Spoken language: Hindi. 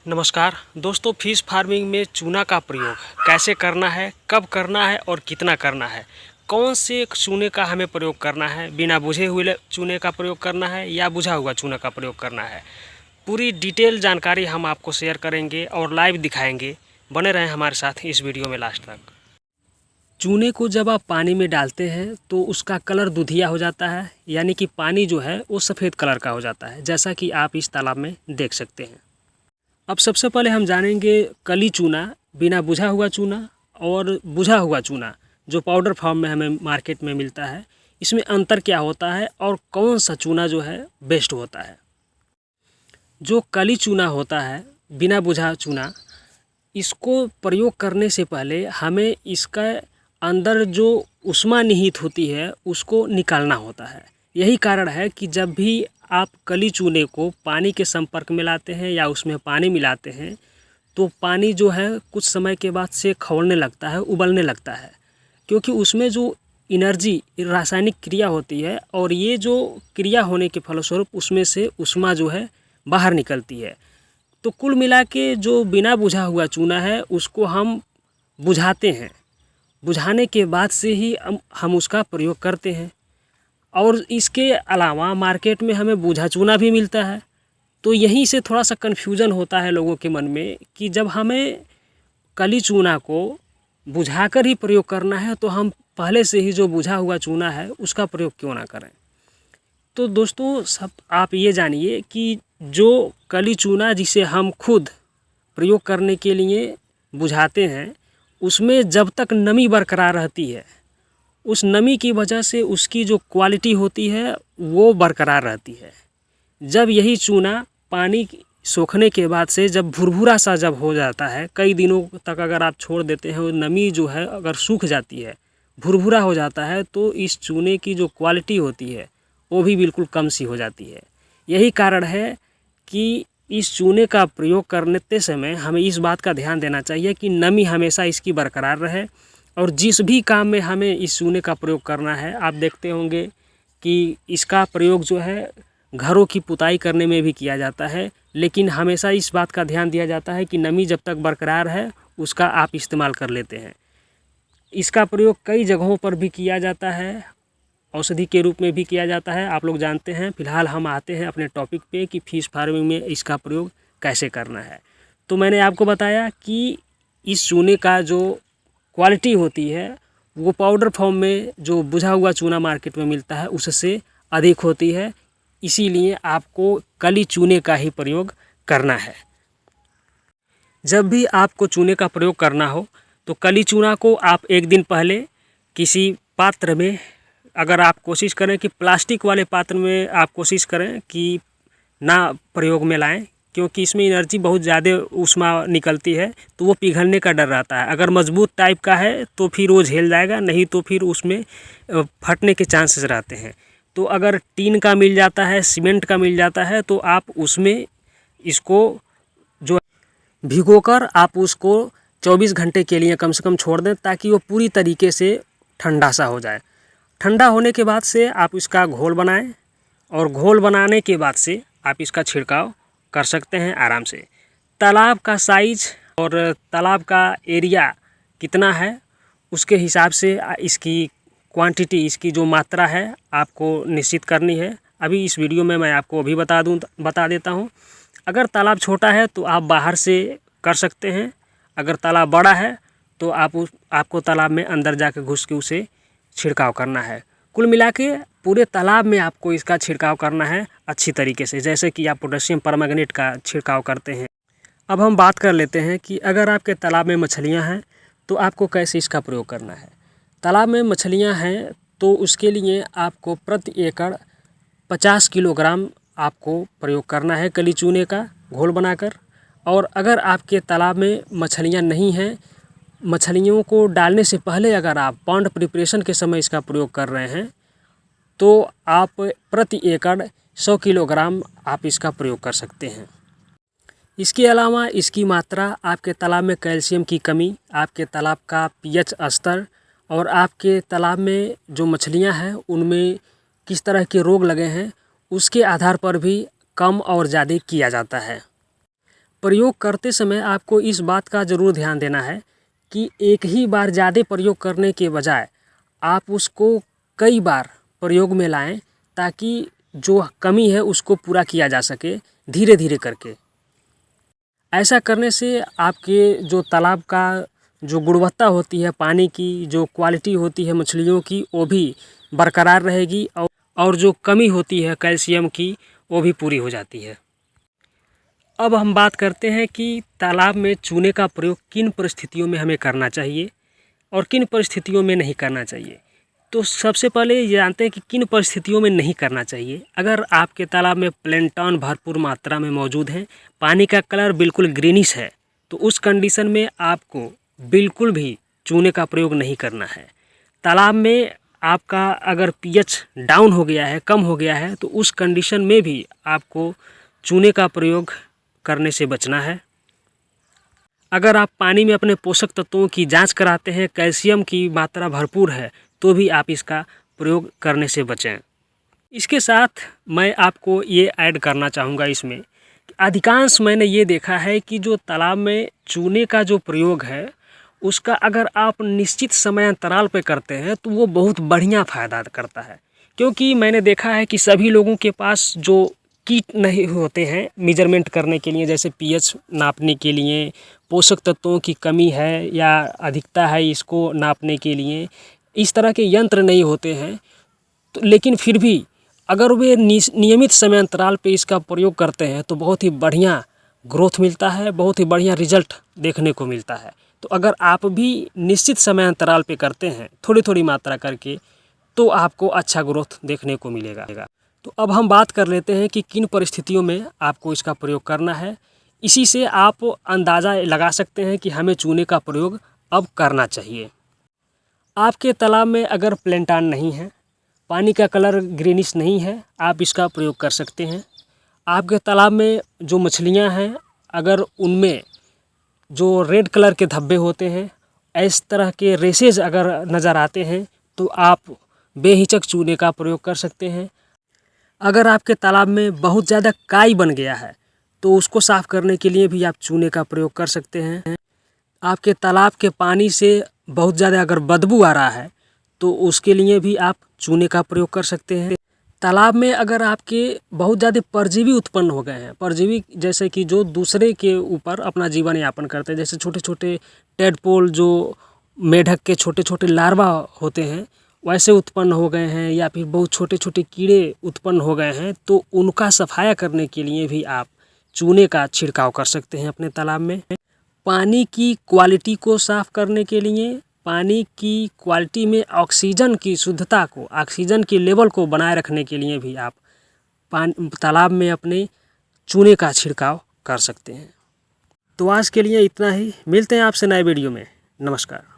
नमस्कार दोस्तों, फिश फार्मिंग में चूना का प्रयोग कैसे करना है, कब करना है और कितना करना है, कौन से चूने का हमें प्रयोग करना है, बिना बुझे हुए चूने का प्रयोग करना है या बुझा हुआ चूना का प्रयोग करना है, पूरी डिटेल जानकारी हम आपको शेयर करेंगे और लाइव दिखाएंगे। बने रहें हमारे साथ इस वीडियो में लास्ट तक। चूने को जब आप पानी में डालते हैं तो उसका कलर दूधिया हो जाता है, यानी कि पानी जो है वो सफ़ेद कलर का हो जाता है, जैसा कि आप इस तालाब में देख सकते हैं। अब सबसे पहले हम जानेंगे कली चूना, बिना बुझा हुआ चूना और बुझा हुआ चूना जो पाउडर फॉर्म में हमें मार्केट में मिलता है, इसमें अंतर क्या होता है और कौन सा चूना जो है बेस्ट होता है। जो कली चूना होता है, बिना बुझा चूना, इसको प्रयोग करने से पहले हमें इसका अंदर जो ऊष्मा निहित होती है उसको निकालना होता है। यही कारण है कि जब भी आप कली चूने को पानी के संपर्क में लाते हैं या उसमें पानी मिलाते हैं तो पानी जो है कुछ समय के बाद से खौलने लगता है, उबलने लगता है, क्योंकि उसमें जो एनर्जी रासायनिक क्रिया होती है और ये जो क्रिया होने के फलस्वरूप उसमें से ऊष्मा जो है बाहर निकलती है। तो कुल मिला के जो बिना बुझा हुआ चूना है उसको हम बुझाते हैं, बुझाने के बाद से ही हम उसका प्रयोग करते हैं। और इसके अलावा मार्केट में हमें बुझा चूना भी मिलता है, तो यहीं से थोड़ा सा कन्फ्यूज़न होता है लोगों के मन में कि जब हमें कली चूना को बुझाकर ही प्रयोग करना है तो हम पहले से ही जो बुझा हुआ चूना है उसका प्रयोग क्यों ना करें। तो दोस्तों सब आप ये जानिए कि जो कली चूना जिसे हम खुद प्रयोग करने के लिए बुझाते हैं उसमें जब तक नमी बरकरार रहती है, उस नमी की वजह से उसकी जो क्वालिटी होती है वो बरकरार रहती है। जब यही चूना पानी सोखने के बाद से जब भुरभुरा सा जब हो जाता है, कई दिनों तक अगर आप छोड़ देते हैं, नमी जो है अगर सूख जाती है, भुरभुरा हो जाता है, तो इस चूने की जो क्वालिटी होती है वो भी बिल्कुल कम सी हो जाती है। यही कारण है कि इस चूने का प्रयोग करते समय हमें इस बात का ध्यान देना चाहिए कि नमी हमेशा इसकी बरकरार रहे। और जिस भी काम में हमें इस चूने का प्रयोग करना है, आप देखते होंगे कि इसका प्रयोग जो है घरों की पुताई करने में भी किया जाता है, लेकिन हमेशा इस बात का ध्यान दिया जाता है कि नमी जब तक बरकरार है उसका आप इस्तेमाल कर लेते हैं। इसका प्रयोग कई जगहों पर भी किया जाता है, औषधि के रूप में भी किया जाता है, आप लोग जानते हैं। फिलहाल हम आते हैं अपने टॉपिक पे कि फिश फार्मिंग में इसका प्रयोग कैसे करना है। तो मैंने आपको बताया कि इस चूने का जो क्वालिटी होती है वो पाउडर फॉर्म में जो बुझा हुआ चूना मार्केट में मिलता है उससे अधिक होती है, इसीलिए आपको कली चूने का ही प्रयोग करना है। जब भी आपको चूने का प्रयोग करना हो तो कली चूना को आप एक दिन पहले किसी पात्र में, अगर आप कोशिश करें कि प्लास्टिक वाले पात्र में आप कोशिश करें कि ना प्रयोग में लाएं, क्योंकि इसमें एनर्जी बहुत ज़्यादा ऊष्मा निकलती है तो वो पिघलने का डर रहता है। अगर मजबूत टाइप का है तो फिर वो झेल जाएगा, नहीं तो फिर उसमें फटने के चांसेस रहते हैं। तो अगर टीन का मिल जाता है, सीमेंट का मिल जाता है, तो आप उसमें इसको जो भिगोकर आप उसको 24 घंटे के लिए कम से कम छोड़ दें, ताकि वो पूरी तरीके से ठंडा सा हो जाए। ठंडा होने के बाद से आप इसका घोल बनाएं और घोल बनाने के बाद से आप इसका छिड़काव कर सकते हैं आराम से। तालाब का साइज और तालाब का एरिया कितना है उसके हिसाब से इसकी क्वांटिटी, इसकी जो मात्रा है आपको निश्चित करनी है। अभी इस वीडियो में मैं आपको अभी बता देता हूँ। अगर तालाब छोटा है तो आप बाहर से कर सकते हैं, अगर तालाब बड़ा है तो आपको तालाब में अंदर जाकर घुस के उसे छिड़काव करना है। कुल मिला के पूरे तालाब में आपको इसका छिड़काव करना है अच्छी तरीके से, जैसे कि आप पोटेशियम परमैंगनेट का छिड़काव करते हैं। अब हम बात कर लेते हैं कि अगर आपके तालाब में मछलियां हैं तो आपको कैसे इसका प्रयोग करना है। तालाब में मछलियां हैं तो उसके लिए आपको प्रति एकड़ 50 किलोग्राम आपको प्रयोग करना है कली चूने का घोल बनाकर। और अगर आपके तालाब में मछलियाँ नहीं हैं, मछलियों को डालने से पहले अगर आप पॉन्ड प्रिपरेशन के समय इसका प्रयोग कर रहे हैं तो आप प्रति एकड़ 100 किलोग्राम आप इसका प्रयोग कर सकते हैं। इसके अलावा इसकी मात्रा आपके तालाब में कैल्शियम की कमी, आपके तालाब का पीएच स्तर और आपके तालाब में जो मछलियां हैं उनमें किस तरह के रोग लगे हैं उसके आधार पर भी कम और ज़्यादा किया जाता है। प्रयोग करते समय आपको इस बात का ज़रूर ध्यान देना है कि एक ही बार ज़्यादा प्रयोग करने के बजाय आप उसको कई बार प्रयोग में लाएं, ताकि जो कमी है उसको पूरा किया जा सके धीरे धीरे करके। ऐसा करने से आपके जो तालाब का जो गुणवत्ता होती है, पानी की जो क्वालिटी होती है मछलियों की, वो भी बरकरार रहेगी और जो कमी होती है कैल्शियम की वो भी पूरी हो जाती है। अब हम बात करते हैं कि तालाब में चूने का प्रयोग किन परिस्थितियों में हमें करना चाहिए और किन परिस्थितियों में नहीं करना चाहिए। तो सबसे पहले ये जानते हैं कि किन परिस्थितियों में नहीं करना चाहिए। अगर आपके तालाब में प्लैंटन भरपूर मात्रा में मौजूद हैं, पानी का कलर बिल्कुल ग्रीनिश है, तो उस कंडीशन में आपको बिल्कुल भी चूने का प्रयोग नहीं करना है। तालाब में आपका अगर पीएच डाउन हो गया है, कम हो गया है, तो उस कंडीशन में भी आपको चूने का प्रयोग करने से बचना है। अगर आप पानी में अपने पोषक तत्वों की जांच कराते हैं, कैल्शियम की मात्रा भरपूर है, तो भी आप इसका प्रयोग करने से बचें। इसके साथ मैं आपको ये ऐड करना चाहूँगा इसमें, अधिकांश मैंने ये देखा है कि जो तालाब में चूने का जो प्रयोग है उसका अगर आप निश्चित समय अंतराल पे करते हैं तो वो बहुत बढ़िया फ़ायदा करता है। क्योंकि मैंने देखा है कि सभी लोगों के पास जो किट नहीं होते हैं मेजरमेंट करने के लिए, जैसे पीएच नापने के लिए, पोषक तत्वों की कमी है या अधिकता है इसको नापने के लिए, इस तरह के यंत्र नहीं होते हैं। तो लेकिन फिर भी अगर वे नियमित समय अंतराल पे इसका प्रयोग करते हैं तो बहुत ही बढ़िया ग्रोथ मिलता है, बहुत ही बढ़िया रिजल्ट देखने को मिलता है। तो अगर आप भी निश्चित समय अंतराल पे करते हैं थोड़ी थोड़ी मात्रा करके, तो आपको अच्छा ग्रोथ देखने को मिलेगा। तो अब हम बात कर लेते हैं कि किन परिस्थितियों में आपको इसका प्रयोग करना है। इसी से आप अंदाज़ा लगा सकते हैं कि हमें चूने का प्रयोग अब करना चाहिए। आपके तालाब में अगर प्लैंटन नहीं है, पानी का कलर ग्रीनिश नहीं है, आप इसका प्रयोग कर सकते हैं। आपके तालाब में जो मछलियां हैं, अगर उनमें जो रेड कलर के धब्बे होते हैं, इस तरह के रेसेज अगर नज़र आते हैं, तो आप बेहिचक चूने का प्रयोग कर सकते हैं। अगर आपके तालाब में बहुत ज़्यादा काई बन गया है तो उसको साफ़ करने के लिए भी आप चूने का प्रयोग कर सकते हैं। आपके तालाब के पानी से बहुत ज़्यादा अगर बदबू आ रहा है तो उसके लिए भी आप चूने का प्रयोग कर सकते हैं। तालाब में अगर आपके बहुत ज़्यादा परजीवी उत्पन्न हो गए हैं, परजीवी जैसे कि जो दूसरे के ऊपर अपना जीवन यापन करते हैं, जैसे छोटे छोटे टेडपोल जो मेढक के छोटे छोटे लार्वा होते हैं वैसे उत्पन्न हो गए हैं, या फिर बहुत छोटे छोटे कीड़े उत्पन्न हो गए हैं, तो उनका सफाया करने के लिए भी आप चूने का छिड़काव कर सकते हैं अपने तालाब में। पानी की क्वालिटी को साफ़ करने के लिए, पानी की क्वालिटी में ऑक्सीजन की शुद्धता को, ऑक्सीजन की लेवल को बनाए रखने के लिए भी आप तालाब में अपने चूने का छिड़काव कर सकते हैं। तो आज के लिए इतना ही, मिलते हैं आपसे नए वीडियो में। नमस्कार।